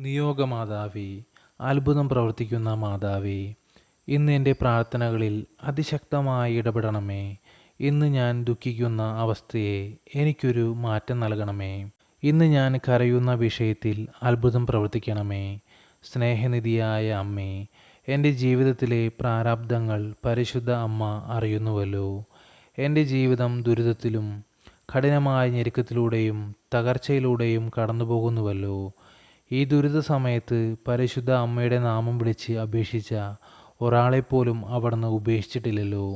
നിയോഗമാതാവേ, അത്ഭുതം പ്രവർത്തിക്കുന്ന മാതാവേ, ഇന്ന് എൻ്റെ പ്രാർത്ഥനകളിൽ അതിശക്തമായി ഇടപെടണമേ. ഇന്ന് ഞാൻ ദുഃഖിക്കുന്ന അവസ്ഥയെ എനിക്കൊരു മാറ്റം നൽകണമേ. ഇന്ന് ഞാൻ കരയുന്ന വിഷയത്തിൽ അത്ഭുതം പ്രവർത്തിക്കണമേ. സ്നേഹനിധിയായ അമ്മേ, എൻ്റെ ജീവിതത്തിലെ പ്രാരാബ്ധങ്ങൾ പരിശുദ്ധ അമ്മ അറിയുന്നുവല്ലോ. എൻ്റെ ജീവിതം ദുരിതത്തിലും കഠിനമായ ഞെരുക്കത്തിലൂടെയും തകർച്ചയിലൂടെയും കടന്നു പോകുന്നുവല്ലോ. ഈ ദുരിത സമയത്ത് പരിശുദ്ധ അമ്മയുടെ നാമം വിളിച്ച് അപേക്ഷിച്ച ഒരാളെപ്പോലും അവിടുന്ന് ഉപേക്ഷിച്ചിട്ടില്ലല്ലോ.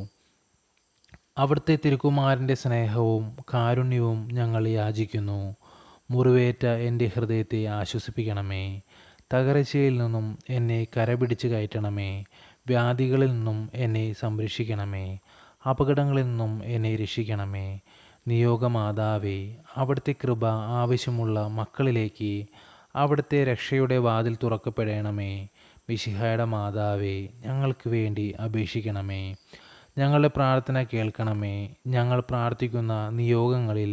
അവിടുത്തെ തിരുക്കുമാരൻ്റെ സ്നേഹവും കാരുണ്യവും ഞങ്ങൾ യാചിക്കുന്നു. മുറിവേറ്റ എൻ്റെ ഹൃദയത്തെ ആശ്വസിപ്പിക്കണമേ. തകർച്ചയിൽ നിന്നും എന്നെ കരപിടിച്ച് കയറ്റണമേ. വ്യാധികളിൽ നിന്നും എന്നെ സംരക്ഷിക്കണമേ. അപകടങ്ങളിൽ നിന്നും എന്നെ രക്ഷിക്കണമേ. നിയോഗമാതാവേ, അവിടുത്തെ കൃപ ആവശ്യമുള്ള മക്കളിലേക്ക് അവിടുത്തെ രക്ഷയുടെ വാതിൽ തുറക്കപ്പെടണമേ. മിശിഹായുടെ മാതാവേ, ഞങ്ങൾക്ക് വേണ്ടി അപേക്ഷിക്കണമേ. ഞങ്ങളുടെ പ്രാർത്ഥന കേൾക്കണമേ. ഞങ്ങൾ പ്രാർത്ഥിക്കുന്ന നിയോഗങ്ങളിൽ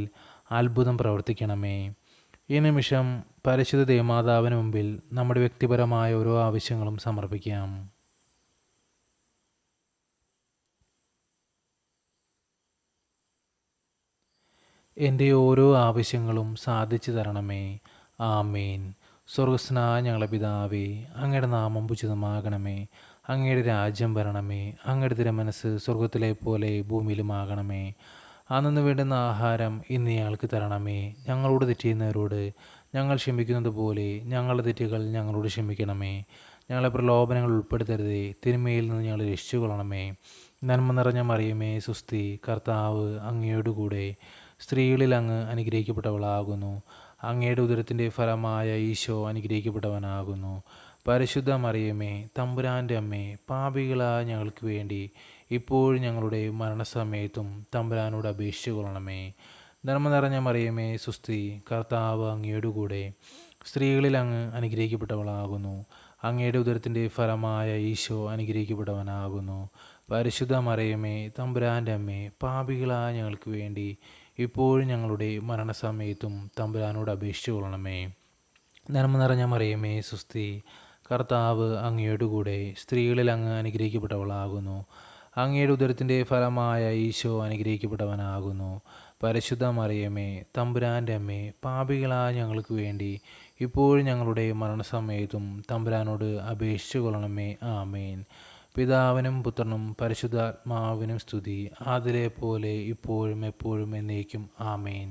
അത്ഭുതം പ്രവർത്തിക്കണമേ. ഈ നിമിഷം പരിശുദ്ധ ദേവമാതാവിന് മുമ്പിൽ നമ്മുടെ വ്യക്തിപരമായ ഓരോ ആവശ്യങ്ങളും സമർപ്പിക്കാം. എൻ്റെ ഓരോ ആവശ്യങ്ങളും സാധിച്ചു തരണമേ. ആമേൻ. സ്വർഗസ്നായ ഞങ്ങളുടെ പിതാവേ, അങ്ങയുടെ നാമം ഉചിതമാകണമേ. അങ്ങയുടെ രാജ്യം വരണമേ. അങ്ങയുടെ തിരുമനസ്സ് സ്വർഗത്തിലെ പോലെ ഭൂമിയിലുമാകണമേ. അന്നു വേണ്ടുന്ന ആഹാരം ഇന്ന് ഞങ്ങൾക്ക് തരണമേ. ഞങ്ങളോട് തെറ്റിയുന്നവരോട് ഞങ്ങൾ ക്ഷമിക്കുന്നത് പോലെ ഞങ്ങളുടെ തെറ്റുകൾ ഞങ്ങളോട് ക്ഷമിക്കണമേ. ഞങ്ങളെ പ്രലോഭനങ്ങൾ ഉൾപ്പെടുത്തരുതേ. തിന്മയിൽ നിന്ന് ഞങ്ങളെ രക്ഷിച്ചുകൊള്ളണമേ. നന്മ നിറഞ്ഞ മറിയമേ, സുസ്തി, കർത്താവ് അങ്ങയോടുകൂടെ സ്ത്രീകളിൽ അങ്ങ് അനുഗ്രഹിക്കപ്പെട്ടവളാകുന്നു. അങ്ങയുടെ ഉദരത്തിൻ്റെ ഫലമായ ഈശോ അനുഗ്രഹിക്കപ്പെട്ടവനാകുന്നു. പരിശുദ്ധ മറിയമേ, തമ്പുരാൻ്റെ അമ്മേ, പാപികളായ ഞങ്ങൾക്ക് വേണ്ടി ഇപ്പോഴും ഞങ്ങളുടെ മരണസമയത്തും തമ്പുരാനോട് അപേക്ഷിച്ചു കൊള്ളണമേ. നന്മ നിറഞ്ഞ മറിയമേ, സുസ്തി, കർത്താവ് അങ്ങയോടുകൂടെ സ്ത്രീകളിൽ അങ്ങ് അനുഗ്രഹിക്കപ്പെട്ടവളാകുന്നു. അങ്ങയുടെ ഉദരത്തിൻ്റെ ഫലമായ ഈശോ അനുഗ്രഹിക്കപ്പെട്ടവനാകുന്നു. പരിശുദ്ധ മറിയമേ, തമ്പുരാൻ്റെ അമ്മേ, പാപികളായ ഞങ്ങൾക്ക് വേണ്ടി ഇപ്പോഴും ഞങ്ങളുടെ മരണസമയത്തും തമ്പുരാനോട് അപേക്ഷിച്ചു കൊള്ളണമേ. നന്മ നിറഞ്ഞ മറിയമേ, സുസ്തി, കർത്താവ് അങ്ങയോടുകൂടെ സ്ത്രീകളിൽ അങ്ങ് അനുഗ്രഹിക്കപ്പെട്ടവളാകുന്നു. അങ്ങയുടെ ഉദരത്തിൻ്റെ ഫലമായ ഈശോ അനുഗ്രഹിക്കപ്പെട്ടവനാകുന്നു. പരിശുദ്ധ മറിയമേ, തമ്പുരാൻ്റെ അമ്മേ, പാപികളായ ഞങ്ങൾക്ക് വേണ്ടി ഇപ്പോഴും ഞങ്ങളുടെ മരണസമയത്തും തമ്പുരാനോട് അപേക്ഷിച്ചു കൊള്ളണമേ. ആമേൻ. പിതാവിനും പുത്രനും പരിശുദ്ധാത്മാവിനും സ്തുതി, ആദിലെ പോലെ ഇപ്പോഴും എപ്പോഴും എന്നേക്കും. ആമേൻ.